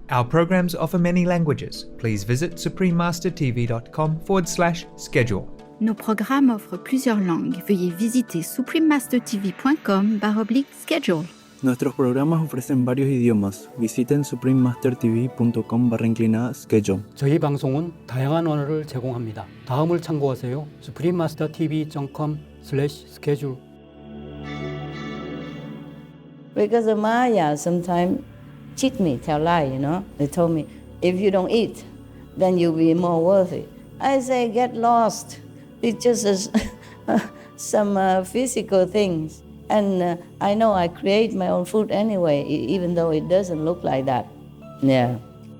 Our programs offer many languages. Please visit suprememastertv.com/schedule. Nos programmes offrent plusieurs langues. Veuillez visiter suprememastertv.com/schedule. Nuestros programas ofrecen varios idiomas. Visiten suprememastertv.com/schedule. 저희 방송은 다양한 언어를 제공합니다. 다음을 참고하세요. suprememastertv.com/schedule. Because of Maya, sometimes cheat me, tell lie, They told me, if you don't eat, then you'll be more worthy. I say, get lost. It's just some physical things. And I know I create my own food anyway, even though it doesn't look like that. Yeah.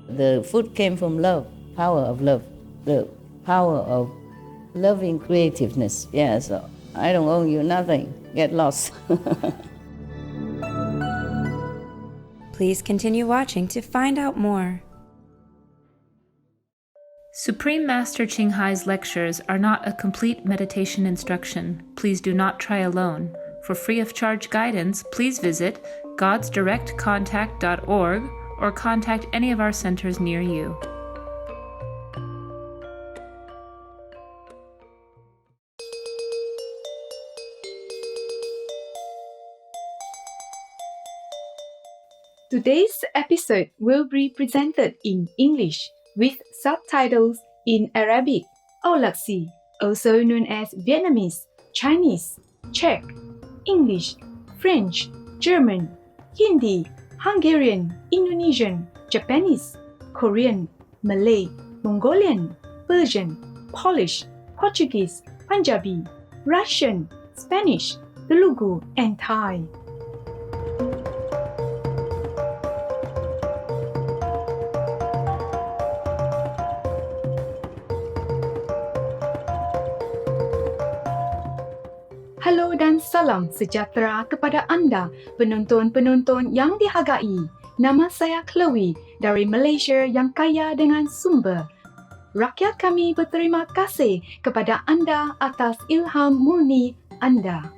The food came from love, power of love, the power of loving creativeness. Yeah, so I don't owe you nothing. Get lost. Please continue watching to find out more. Supreme Master Ching Hai's lectures are not a complete meditation instruction. Please do not try alone. For free of charge guidance, please visit godsdirectcontact.org or contact any of our centers near you. Today's episode will be presented in English with subtitles in Arabic, Aulaxi, also known as Vietnamese, Chinese, Czech, English, French, German, Hindi, Hungarian, Indonesian, Japanese, Korean, Malay, Mongolian, Persian, Polish, Portuguese, Punjabi, Russian, Spanish, Telugu, and Thai. Halo dan salam sejahtera kepada anda, penonton-penonton yang dihargai. Nama saya Chloe dari Malaysia yang kaya dengan sumber. Rakyat kami berterima kasih kepada anda atas ilham murni anda.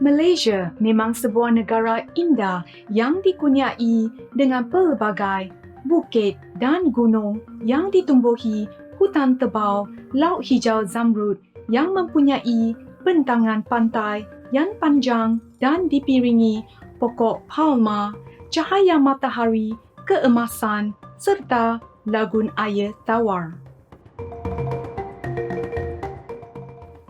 Malaysia memang sebuah negara indah yang dikurniai dengan pelbagai bukit dan gunung yang ditumbuhi hutan tebal, laut hijau zamrud yang mempunyai bentangan pantai yang panjang dan dipiringi pokok palma, cahaya matahari, keemasan serta lagun air tawar.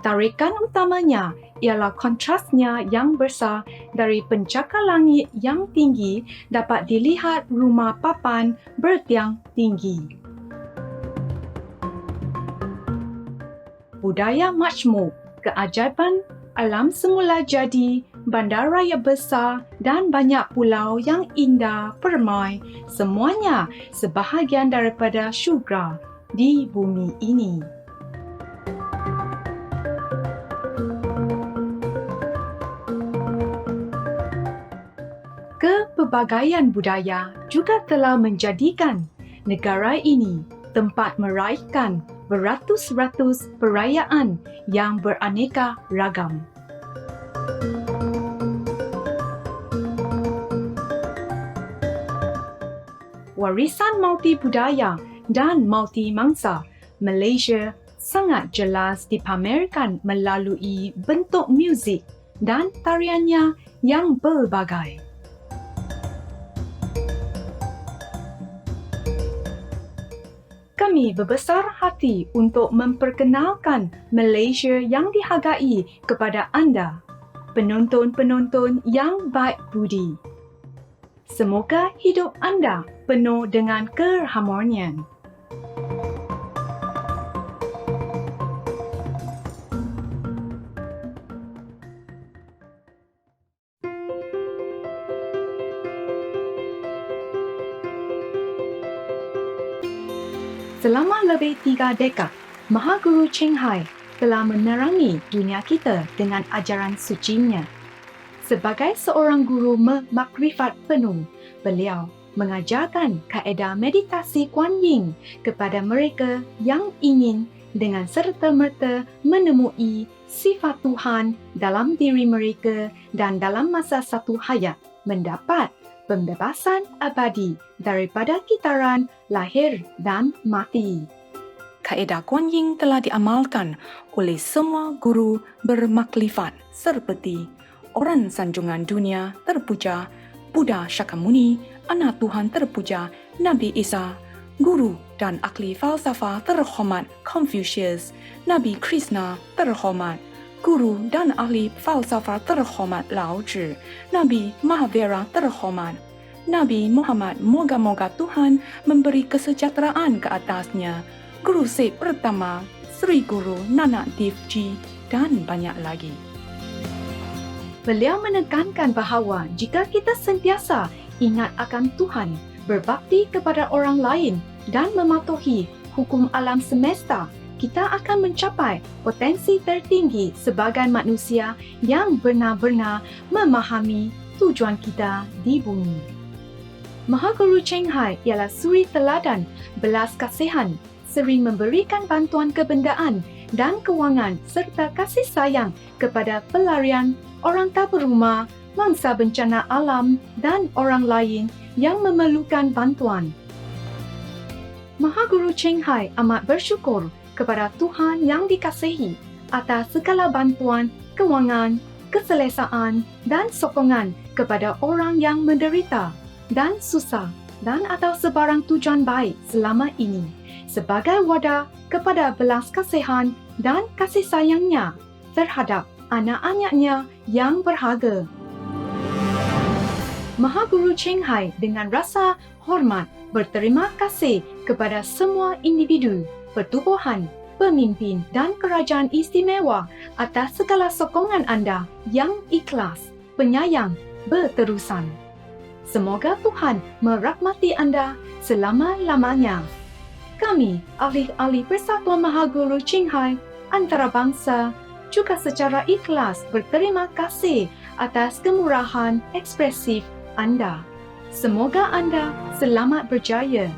Tarikan utamanya ialah kontrasnya yang besar dari pencakar langit yang tinggi dapat dilihat rumah papan bertiang tinggi. Budaya majmuk, keajaiban alam semula jadi, bandaraya besar dan banyak pulau yang indah permai, semuanya sebahagian daripada syurga di bumi ini. Kepelbagaian budaya juga telah menjadikan negara ini tempat meraihkan beratus-ratus perayaan yang beraneka ragam. Warisan multi-budaya dan multi-mangsa Malaysia sangat jelas dipamerkan melalui bentuk muzik dan tariannya yang berbagai. Kami berbesar hati untuk memperkenalkan Malaysia yang dihargai kepada anda, penonton-penonton yang baik budi. Semoga hidup anda penuh dengan keharmonian. Selama lebih 3 dekad, Mahaguru Ching Hai telah menerangi dunia kita dengan ajaran sucinya. Sebagai seorang guru makrifat penuh, beliau mengajarkan kaedah meditasi Kuan Yin kepada mereka yang ingin dengan serta-merta menemui sifat Tuhan dalam diri mereka dan dalam masa satu hayat mendapat pembebasan abadi daripada kitaran lahir dan mati. Kaedah Kuan Yin telah diamalkan oleh semua guru bermaklifat seperti Orang Sanjungan Dunia Terpuja, Buddha Shakyamuni, Anak Tuhan Terpuja, Nabi Isa, Guru dan ahli falsafah terhormat Confucius, Nabi Krishna terhormat, Guru dan ahli falsafah terhormat Lao Tzu, Nabi Mahavira terhormat, Nabi Muhammad, moga-moga Tuhan memberi kesejahteraan ke atasnya, Guru Sip pertama, Sri Guru Nanak Dev Ji dan banyak lagi. Beliau menekankan bahawa jika kita sentiasa ingat akan Tuhan, berbakti kepada orang lain dan mematuhi hukum alam semesta, kita akan mencapai potensi tertinggi sebagai manusia yang benar-benar memahami tujuan kita di bumi. Mahaguru Cheng Hai ialah suri teladan belas kasihan, sering memberikan bantuan kebendaan dan kewangan serta kasih sayang kepada pelarian, orang tak berumah, mangsa bencana alam dan orang lain yang memerlukan bantuan. Mahaguru Cheng Hai amat bersyukur kepada Tuhan yang dikasihi atas segala bantuan, kewangan, keselesaan dan sokongan kepada orang yang menderita dan susah dan atas sebarang tujuan baik selama ini sebagai wadah kepada belas kasihan dan kasih sayangnya terhadap anak-anaknya yang berharga. Mahaguru Cheng Hai dengan rasa hormat berterima kasih kepada semua individu, pertubuhan, pemimpin dan kerajaan istimewa atas segala sokongan anda yang ikhlas, penyayang, berterusan. Semoga Tuhan merahmati anda selama-lamanya. Kami, ahli-ahli Persatuan Mahaguru Cheng Hai antarabangsa, juga secara ikhlas berterima kasih atas kemurahan ekspresif anda. Semoga anda selamat berjaya.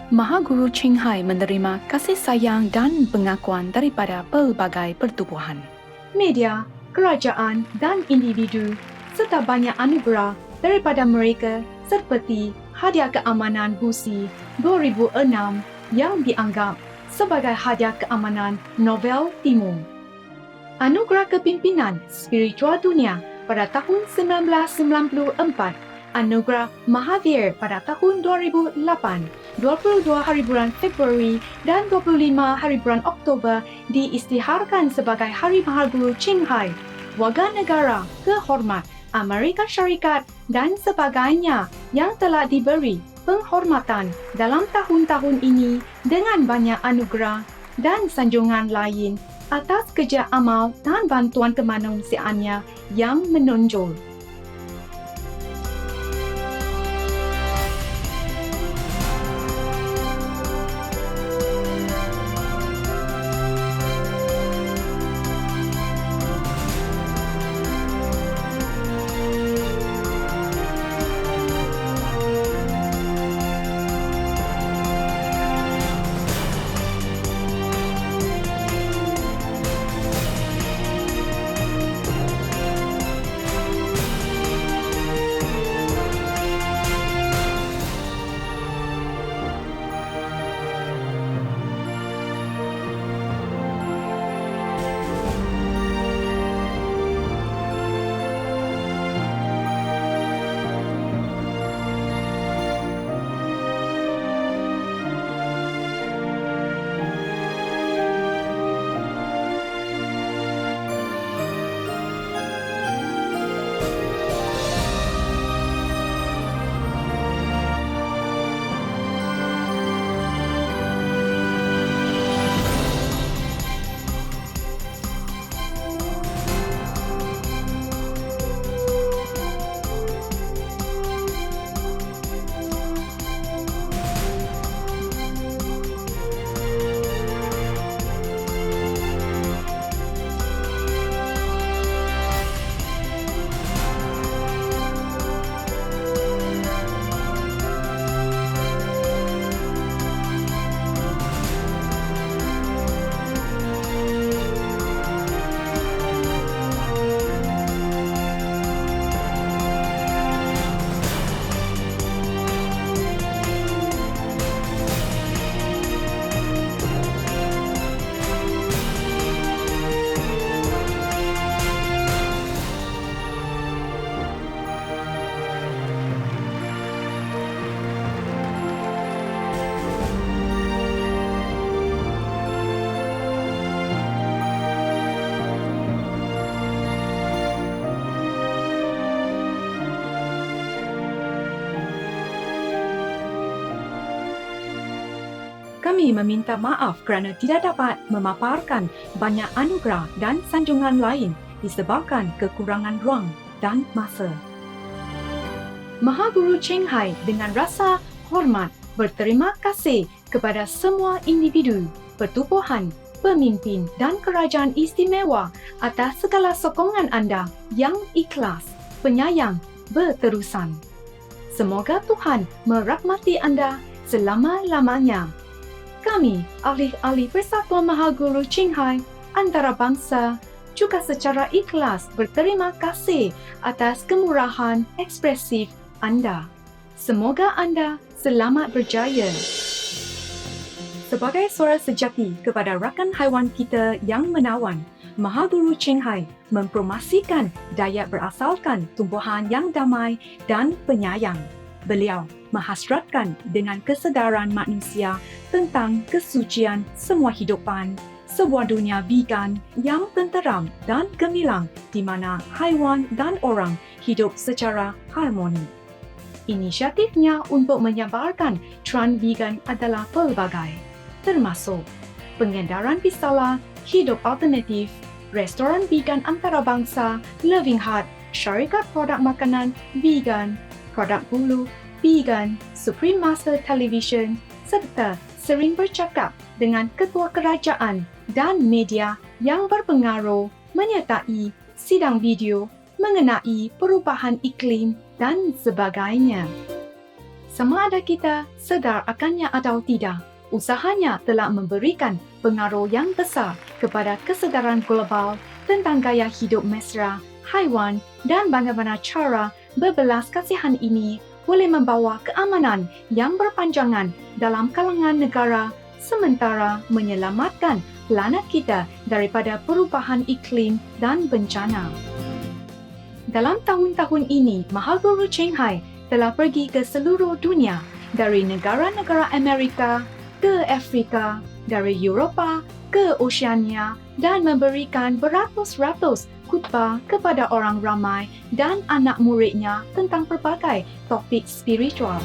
Mahaguru Cheng Hai menerima kasih sayang dan pengakuan daripada pelbagai pertubuhan, media, kerajaan dan individu serta banyak anugerah daripada mereka seperti hadiah keamanan Busi 2006 yang dianggap sebagai hadiah keamanan Nobel Timur, anugerah kepimpinan spiritual dunia pada tahun 1994, anugerah Mahavir pada tahun 2008, 22 hari bulan Februari dan 25 hari bulan Oktober diisytiharkan sebagai Hari Mahaguru Cheng Hai, warga negara kehormat Amerika Syarikat dan sebagainya yang telah diberi penghormatan dalam tahun-tahun ini dengan banyak anugerah dan sanjungan lain atas kerja amal dan bantuan kemanusiaannya yang menonjol. Kami meminta maaf kerana tidak dapat memaparkan banyak anugerah dan sanjungan lain disebabkan kekurangan ruang dan masa. Mahaguru Cheng Hai dengan rasa hormat berterima kasih kepada semua individu, pertubuhan, pemimpin dan kerajaan istimewa atas segala sokongan anda yang ikhlas, penyayang, berterusan. Semoga Tuhan merahmati anda selama-lamanya. Kami, ahli-ahli Persatuan Mahaguru Cheng Hai antarabangsa, juga secara ikhlas berterima kasih atas kemurahan ekspresif anda. Semoga anda selamat berjaya. Sebagai suara sejati kepada rakan haiwan kita yang menawan, Mahaguru Cheng Hai mempromosikan diet berasalkan tumbuhan yang damai dan penyayang. Beliau menghasratkan dengan kesedaran manusia tentang kesucian semua hidupan, sebuah dunia vegan yang tenteram dan gemilang di mana haiwan dan orang hidup secara harmoni. Inisiatifnya untuk menyebarkan trend vegan adalah pelbagai, termasuk pengedaran pistalah, hidup alternatif, restoran vegan antarabangsa, Loving Heart, syarikat produk makanan vegan, produk bulu vegan, Supreme Master Television, serta sering bercakap dengan ketua kerajaan dan media yang berpengaruh menyertai sidang video mengenai perubahan iklim dan sebagainya. Sama ada kita sedar akannya atau tidak, usahanya telah memberikan pengaruh yang besar kepada kesedaran global tentang gaya hidup mesra, haiwan dan bagaimana cara berbelas kasihan ini boleh membawa keamanan yang berpanjangan dalam kalangan negara sementara menyelamatkan planet kita daripada perubahan iklim dan bencana. Dalam tahun-tahun ini, Mahaguru Cheng Hai telah pergi ke seluruh dunia, dari negara-negara Amerika ke Afrika, dari Eropah ke Oceania dan memberikan beratus-ratus khutbah kepada orang ramai dan anak muridnya tentang pelbagai topik spiritual.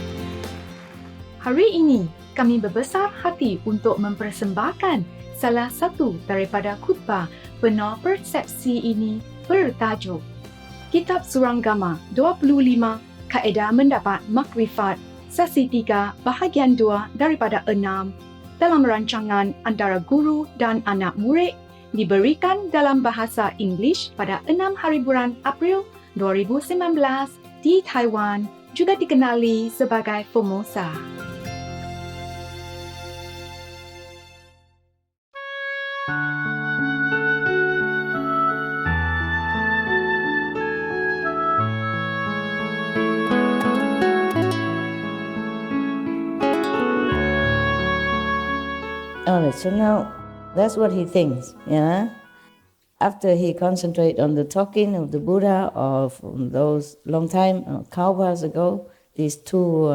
Hari ini, kami berbesar hati untuk mempersembahkan salah satu daripada khutbah penuh persepsi ini bertajuk Kitab Surangama 25 Kaedah Mendapat Makrifat Sesi 3 Bahagian 2 daripada 6 dalam rancangan antara guru dan anak murid diberikan dalam bahasa Inggeris pada 6 hari bulan April 2019 di Taiwan, juga dikenali sebagai Formosa. Alright, so now that's what he thinks, yeah? After he concentrate on the talking of the Buddha of those long time, Kalpas ago, these two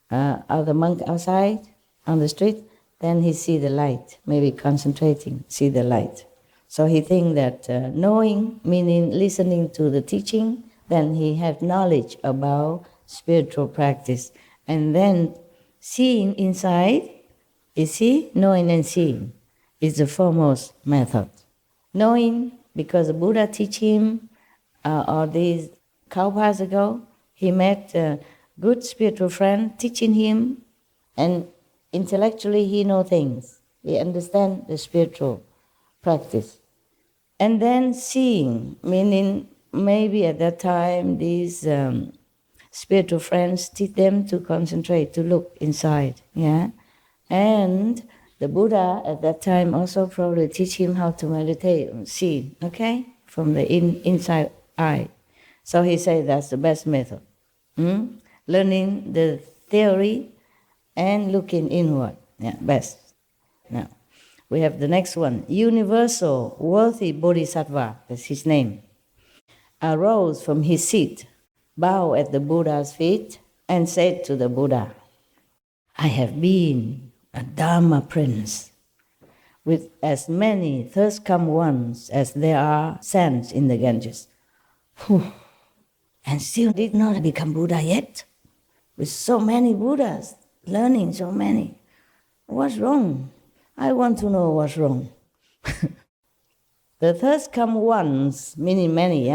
other monks outside on the street, then he see the light, maybe concentrating, see the light. So he think that knowing, meaning listening to the teaching, then he have knowledge about spiritual practice. And then seeing inside, you see, knowing and seeing is the foremost method. Knowing, because the Buddha teach him, or these Kalpas ago, he met a good spiritual friend teaching him, and intellectually he know things. He understand the spiritual practice. And then seeing, meaning maybe at that time these spiritual friends teach them to concentrate, to look inside, yeah? And the Buddha at that time also probably teach him how to meditate and see, okay, from the inside eye. So he said that's the best method. Learning the theory and looking inward, yeah, best. Now, we have the next one. Universal Worthy Bodhisattva, that's his name, arose from his seat, bowed at the Buddha's feet, and said to the Buddha, I have been a Dharma prince, with as many thirst-come ones as there are sands in the Ganges. Whew. And still did not become Buddha yet, with so many Buddhas, learning so many. What's wrong? I want to know what's wrong. The thirst come once, meaning many,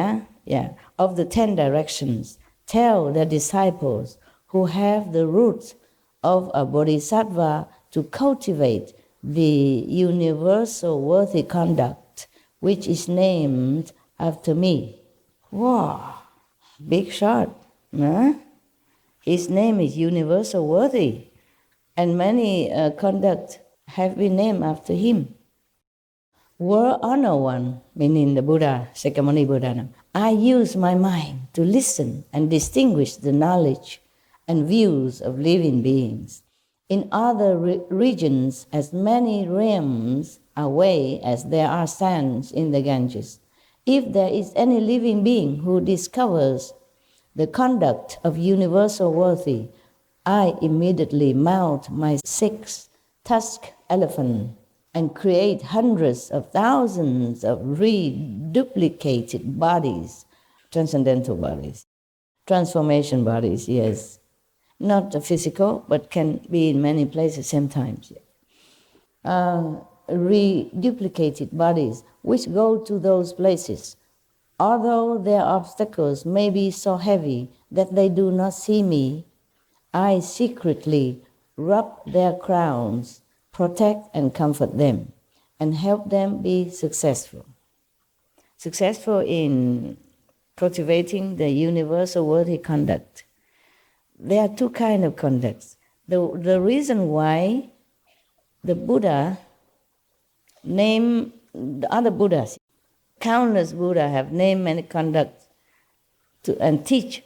of the 10 directions, tell their disciples who have the roots of a bodhisattva to cultivate the universal worthy conduct, which is named after me. Wow, big shot. Huh? His name is universal worthy, and many conduct have been named after him. Were honor one, meaning the Buddha, Shakyamuni Buddha. I use my mind to listen and distinguish the knowledge and views of living beings. In other regions, as many realms away as there are sands in the Ganges, if there is any living being who discovers the conduct of universal worthy, I immediately mount my six-tusked elephant and create hundreds of thousands of reduplicated bodies, transcendental bodies, transformation bodies, yes. Not physical, but can be in many places same times. Reduplicated bodies which go to those places, although their obstacles may be so heavy that they do not see me, I secretly rub their crowns, protect and comfort them, and help them be successful. Successful in cultivating the universal worthy conduct. There are two kinds of conducts. The reason why the Buddha named the other Buddhas, countless Buddhas have named many conducts and teach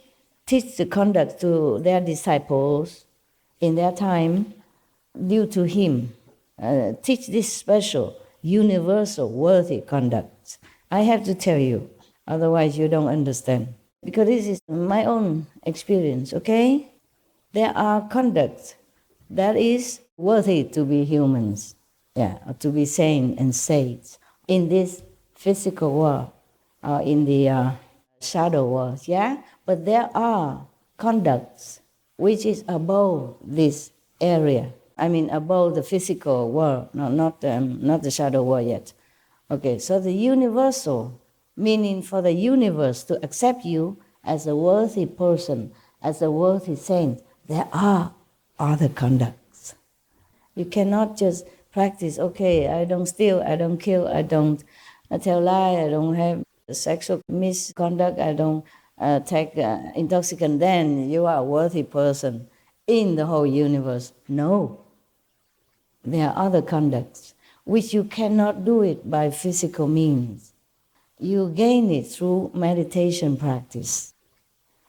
the conduct to their disciples in their time due to him. Teach this special, universal, worthy conduct. I have to tell you, otherwise you don't understand. Because this is my own experience, okay? There are conducts that is worthy to be humans, or to be sane and sage in this physical world, or in the shadow world, But there are conducts which is above this area. I mean, above the physical world, not the shadow world yet. Okay, so the universal, meaning for the universe to accept you as a worthy person, as a worthy saint, there are other conducts. You cannot just practice, okay, I don't steal, I don't kill, I don't tell lie, I don't have sexual misconduct, I don't take intoxicant, then you are a worthy person in the whole universe. No. There are other conducts which you cannot do it by physical means. You gain it through meditation practice.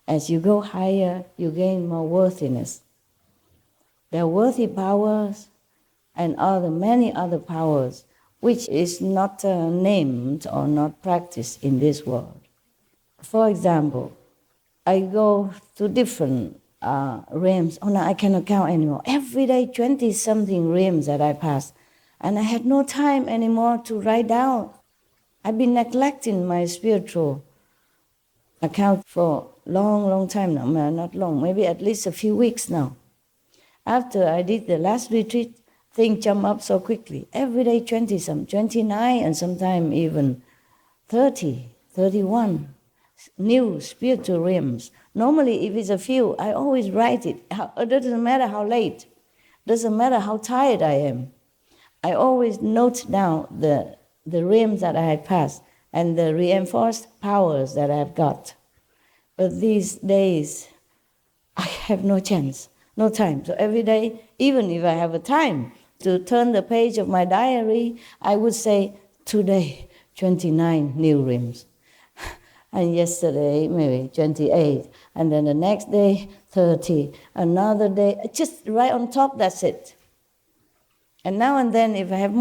As you go higher, you gain more worthiness. There are worthy powers and many other powers which is not named or not practiced in this world. For example, I go to different realms. Oh no, I cannot count anymore. Every day, 20-something realms that I pass. And I had no time anymore to write down. I've been neglecting my spiritual account for long time now. Not long, maybe at least a few weeks now. After I did the last retreat, things jump up so quickly. Every day 20-some, 29, and sometimes even 30, 31 new spiritual realms. Normally, if it's a few, I always write it. It doesn't matter how late, doesn't matter how tired I am. I always note down the realms that I have passed and the reinforced powers that I have got. But these days, I have no chance, no time. So every day, even if I have a time to turn the page of my diary, I would say, today, 29 new realms. And yesterday, maybe 28. And then the next day, 30. Another day, just right on top, that's it. And now and then, if I have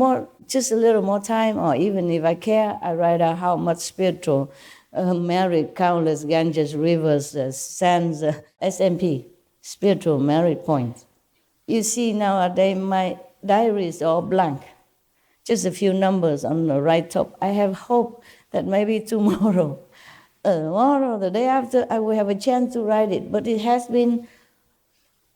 just a little more time, or even if I care, I write out how much spiritual merit, countless Ganges, rivers, sands, SMP, spiritual merit points. You see nowadays, my diary is all blank. Just a few numbers on the right top. I have hope that maybe tomorrow, the day after, I will have a chance to write it. But it has been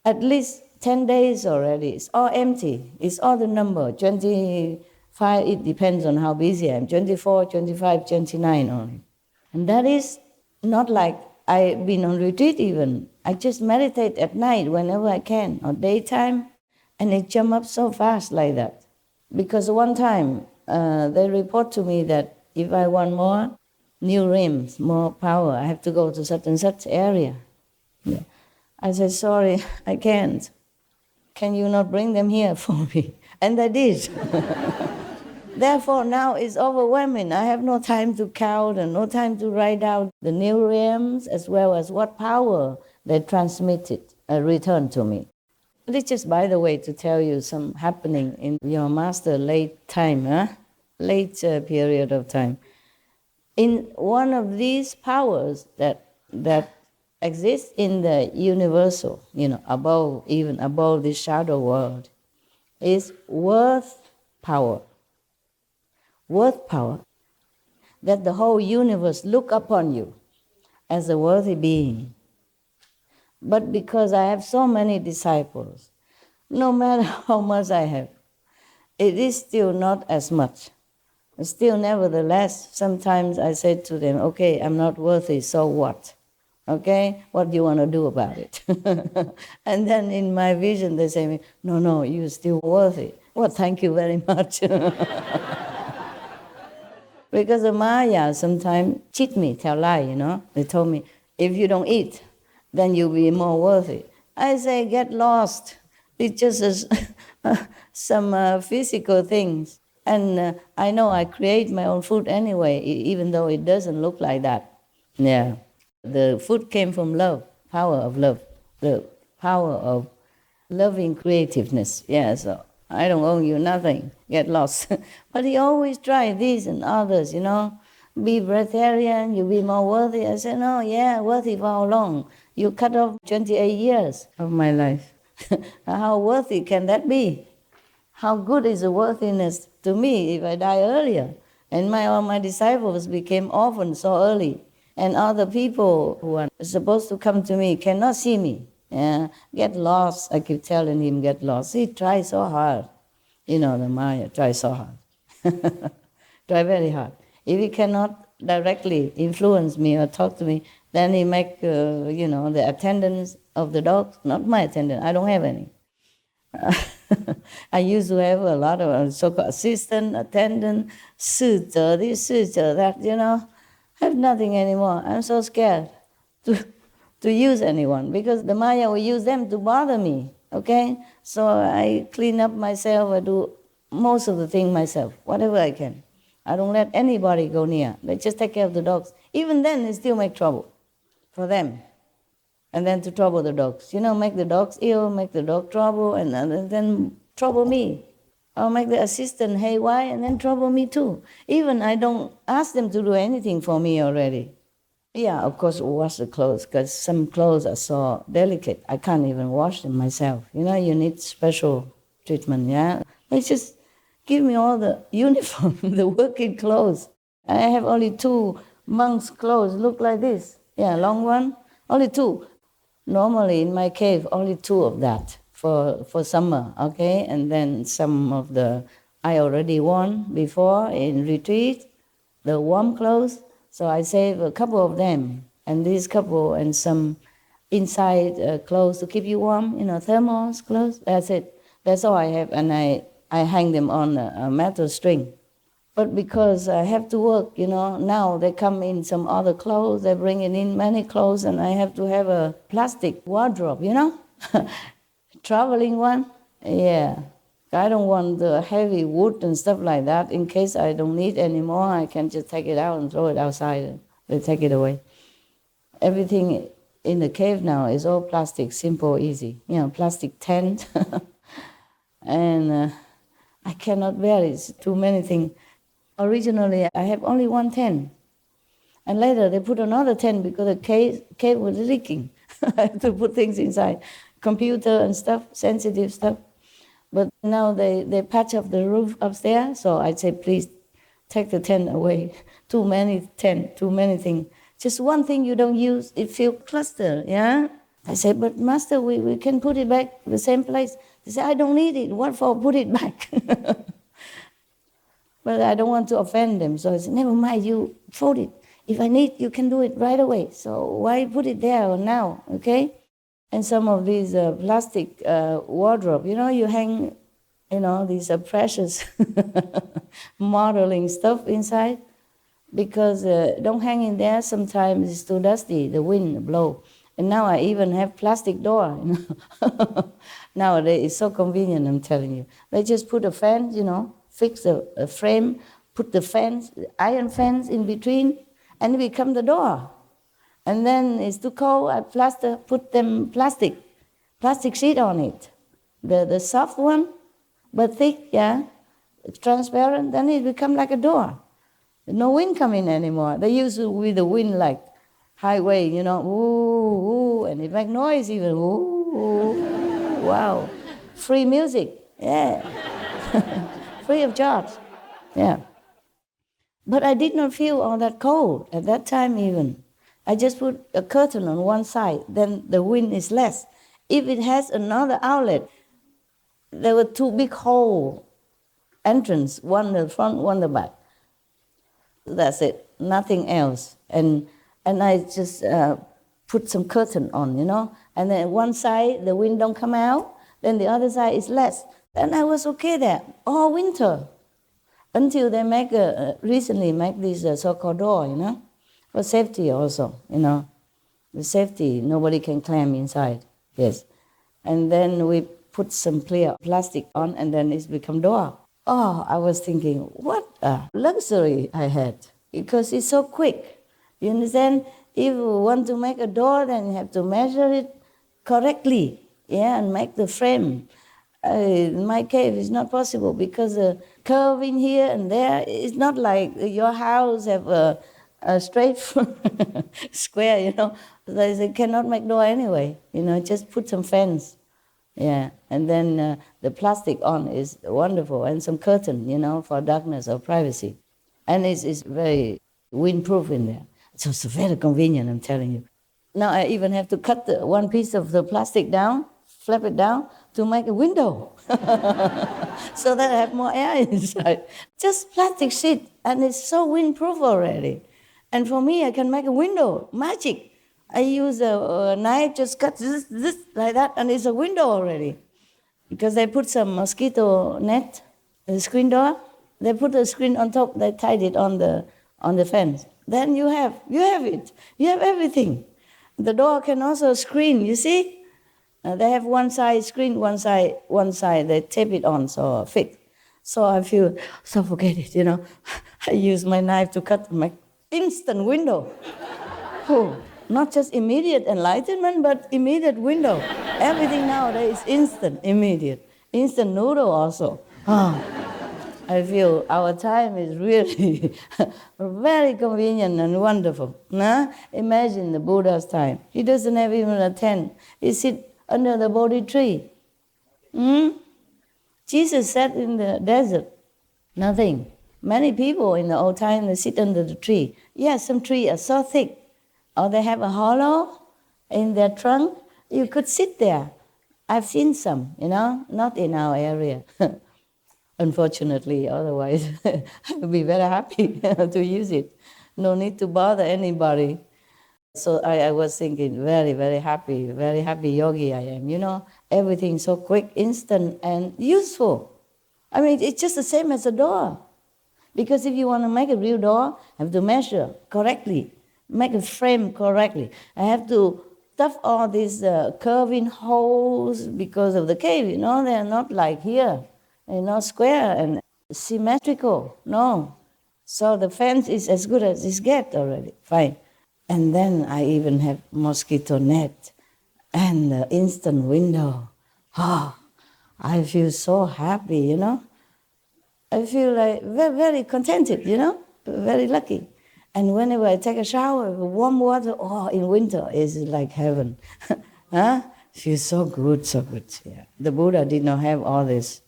at least 10 days already. It's all empty. It's all the number. 25, it depends on how busy I am. 24, 25, 29 only. And that is not like I've been on retreat even. I just meditate at night whenever I can, or daytime, and it jump up so fast like that. Because one time, they report to me that if I want more new rims, more power, I have to go to such and such area. Yeah. I said, sorry, I can't. Can you not bring them here for me? And I did. Therefore, now it's overwhelming. I have no time to count and no time to write out the new realms as well as what power they transmitted, returned to me. It's just, by the way, to tell you some happening in your master late time, late period of time. In one of these powers that exists in the universal, above, even above this shadow world, is worth power. Worth power. That the whole universe look upon you as a worthy being. But because I have so many disciples, no matter how much I have, it is still not as much. Still, nevertheless, sometimes I say to them, okay, I'm not worthy, so what? Okay, what do you want to do about it? And then in my vision they say, no, you're still worthy. Well, thank you very much. Because the Maya sometimes cheat me, tell lie, They told me, if you don't eat, then you'll be more worthy. I say, get lost. It's just some physical things. And I know I create my own food anyway, even though it doesn't look like that. Yeah. The food came from love, power of love, the power of loving creativeness. Yeah, so I don't owe you nothing, get lost. But he always tried this and others, Be breatharian, you'll be more worthy. I said, no, yeah, worthy for how long? You cut off 28 years of my life. How worthy can that be? How good is the worthiness to me if I die earlier? And all my disciples became orphans so early. And other people who are supposed to come to me cannot see me. Yeah, get lost. I keep telling him, get lost. He tries so hard. The Maya tries so hard. Try very hard. If he cannot directly influence me or talk to me, then he make, the attendants of the dogs, not my attendant, I don't have any. I used to have a lot of so-called assistant, attendant, Sutra, this, Sutra, that, I have nothing anymore. I'm so scared to use anyone because the Maya will use them to bother me, okay? So I clean up myself, I do most of the thing myself, whatever I can. I don't let anybody go near. They just take care of the dogs. Even then, they still make trouble for them. And then to trouble the dogs. Make the dogs ill, make the dog trouble, and then trouble me. Or make the assistant haywire and then trouble me too. Even I don't ask them to do anything for me already. Yeah, of course, wash the clothes, because some clothes are so delicate. I can't even wash them myself. You need special treatment, yeah? They just give me all the uniform, the working clothes. I have only 2 monks' clothes, look like this. Yeah, long one, only 2. Normally in my cave, only 2 of that for summer, okay? And then some of I already worn before in retreat, the warm clothes. So I save a couple of them. And these couple and some inside clothes to keep you warm, thermos clothes. That's it. That's all I have. And I hang them on a metal string. But because I have to work, now they come in some other clothes, they're bringing in many clothes, and I have to have a plastic wardrobe, Traveling one, yeah. I don't want the heavy wood and stuff like that. In case I don't need anymore, I can just take it out and throw it outside, and they take it away. Everything in the cave now is all plastic, simple, easy. Plastic tent. And I cannot bear it, it's too many things. Originally, I have only 1 tent. And later, they put another tent because the cave was leaking. I had to put things inside, computer and stuff, sensitive stuff. But now they patch up the roof upstairs, so I'd say, please, take the tent away. Too many things. Just one thing you don't use, it feels clustered, yeah? I said, but Master, we can put it back the same place. He said, I don't need it. What for? Put it back. But I don't want to offend them. So I said, never mind, you fold it. If I need, you can do it right away. So why put it there or now, okay? And some of these plastic wardrobe, you hang, these precious modeling stuff inside. Because don't hang in there, sometimes it's too dusty, the wind blow. And now I even have plastic door, Nowadays it's so convenient, I'm telling you. They just put a fence, fix a frame, put the fence, the iron fence in between, and it becomes the door. And then it's too cold, I put them plastic sheet on it. The soft one, but thick, transparent, then it becomes like a door. No wind come in anymore. They used to with the wind like highway, ooh, and it make noise even, ooh, wow. Free music, yeah. Free of charge, yeah. But I did not feel all that cold at that time even. I just put a curtain on one side, then the wind is less. If it has another outlet, there were two big hole entrance, one the front, one the back. That's it, nothing else. And I just put some curtain on, and then one side the wind don't come out, then the other side is less. And I was okay there all winter until they recently make this so-called door, for safety also, the safety, nobody can climb inside, yes. And then we put some clear plastic on, and then it's become door. Oh, I was thinking, what a luxury I had, because it's so quick. You understand? If you want to make a door, then you have to measure it correctly, and make the frame. In my cave, it's not possible because the curve in here and there, it's not like your house have a straight square, They cannot make door anyway, just put some fence. Yeah, and then the plastic on is wonderful, and some curtain, for darkness or privacy. And it's very windproof in there. So it's very convenient, I'm telling you. Now I even have to cut one piece of the plastic down, flap it down, to make a window. So that I have more air inside. Just plastic sheet, and it's so windproof already. And for me, I can make a window, magic. I use a knife, just cut this like that, and it's a window already. Because they put some mosquito net, the screen door. They put the screen on top. They tied it on the fence. Then you have it. You have everything. The door can also screen. You see, they have one side screen, one side. They tape it on, so fixed. So I feel suffocated. I use my knife to cut my instant window. Oh. Not just immediate enlightenment, but immediate window. Everything nowadays is instant, immediate. Instant noodle also. I feel our time is really very convenient and wonderful. Nah? Imagine the Buddha's time. He doesn't have even a tent. He sits under the Bodhi tree. Jesus sat in the desert. Nothing. Many people in the old time, they sit under the tree. Yes, some trees are so thick. Or they have a hollow in their trunk, you could sit there. I've seen some, not in our area. Unfortunately, otherwise I would be very happy to use it. No need to bother anybody. So I was thinking, very, very happy yogi I am. Everything so quick, instant, and useful. I mean, it's just the same as a door. Because if you want to make a real door, you have to measure correctly. Make a frame correctly. I have to stuff all these curving holes because of the cave, they're not like here. They're not square and symmetrical, no. So the fence is as good as it gets already, fine. And then I even have mosquito net and the instant window. I feel so happy, I feel like very, very contented, very lucky. And whenever I take a shower with warm water, in winter, it's like heaven. Feels so good, yeah. The Buddha did not have all this.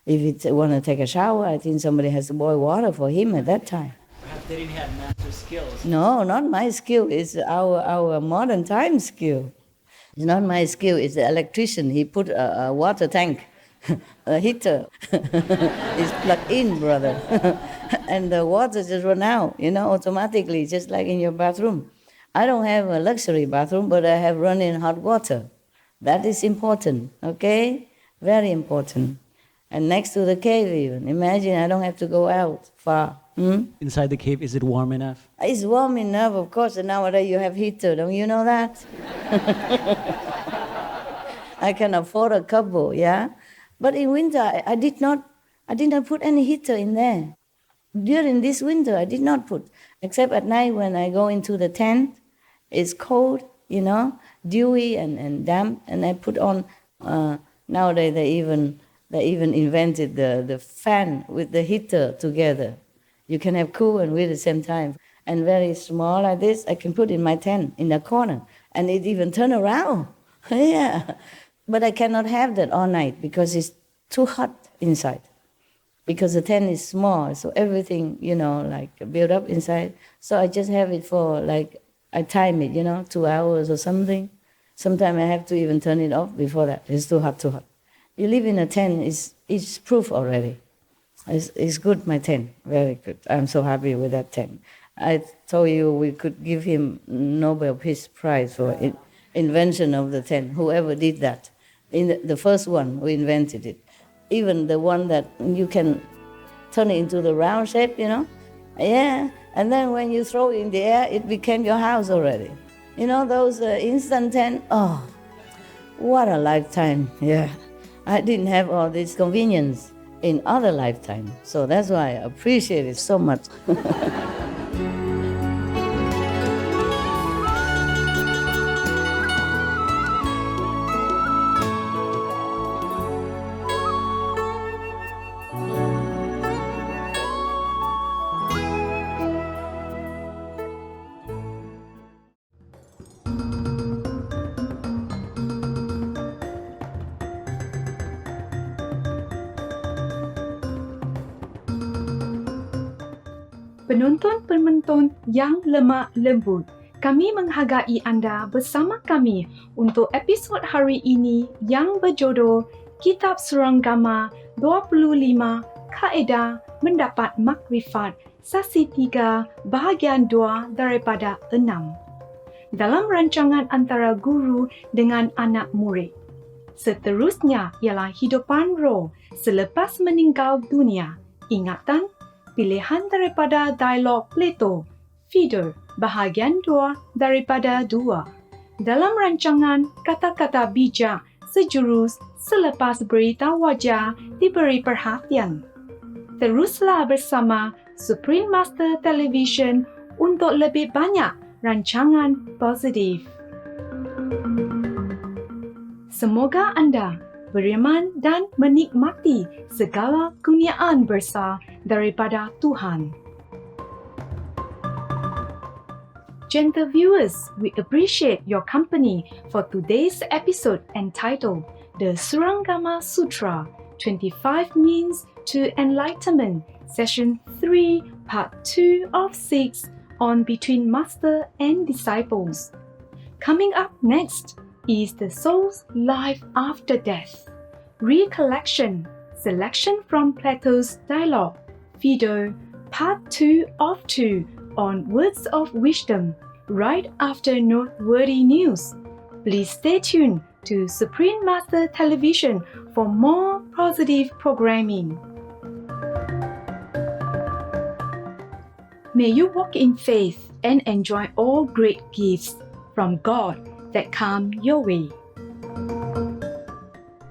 If he want to take a shower, I think somebody has to boil water for him at that time. Perhaps they didn't have master skills. No, not my skill. It's our modern time skill. It's not my skill, it's the electrician. He put a water tank, a heater. It's plugged in, brother. And the water just run out, automatically, just like in your bathroom. I don't have a luxury bathroom, but I have running hot water. That is important, okay? Very important. And next to the cave even. Imagine I don't have to go out far. Inside the cave, is it warm enough? It's warm enough, of course, and nowadays you have heater, don't you know that? I can afford a couple, yeah? But in winter, I did not put any heater in there. During this winter, I did not put, except at night when I go into the tent, it's cold, dewy and damp, and I put on, nowadays they even invented the fan with the heater together. You can have cool and with at the same time. And very small like this, I can put in my tent in the corner. And it even turn around. Yeah. But I cannot have that all night because it's too hot inside. Because the tent is small, so everything, built up inside. So I just have it for, I time it, 2 hours or something. Sometimes I have to even turn it off before that. It's too hot. You live in a tent, it's proof already. It's good, my tent, very good. I'm so happy with that tent. I told you we could give him Nobel Peace Prize for invention of the tent, whoever did that. The first one who invented it. Even the one that you can turn it into the round shape, Yeah, and then when you throw it in the air, it became your house already. Those instant tent, oh, what a lifetime, yeah. I didn't have all this convenience in other lifetimes, so that's why I appreciate it so much. Penonton-penonton yang lemah lembut, kami menghargai anda bersama kami untuk episod hari ini yang berjodoh Kitab Surangama 25 Kaedah Mendapat Makrifat Sasi 3 Bahagian 2 daripada 6 dalam rancangan antara guru dengan anak murid. Seterusnya ialah hidupan roh selepas meninggal dunia. Ingatan pilihan daripada dialog Plato, Feeder, bahagian 2 daripada 2. Dalam rancangan kata-kata bijak sejurus selepas berita wajah diberi perhatian. Teruslah bersama Supreme Master Television untuk lebih banyak rancangan positif. Semoga anda beriman dan menikmati segala kurniaan besar daripada Tuhan. Gentle viewers, we appreciate your company for today's episode entitled The Surangama Sutra, 25 Means to Enlightenment, Session 3, Part 2 of 6 on Between Master and Disciples. Coming up next is the soul's life after death. Recollection, selection from Plato's dialogue, Feeder, Part 2 of 2 on Words of Wisdom, right after noteworthy news. Please stay tuned to Supreme Master Television for more positive programming. May you walk in faith and enjoy all great gifts from God that come your way.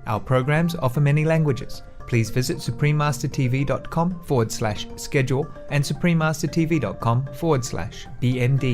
Our programs offer many languages. Please visit suprememastertv.com/schedule and suprememastertv.com/BMD.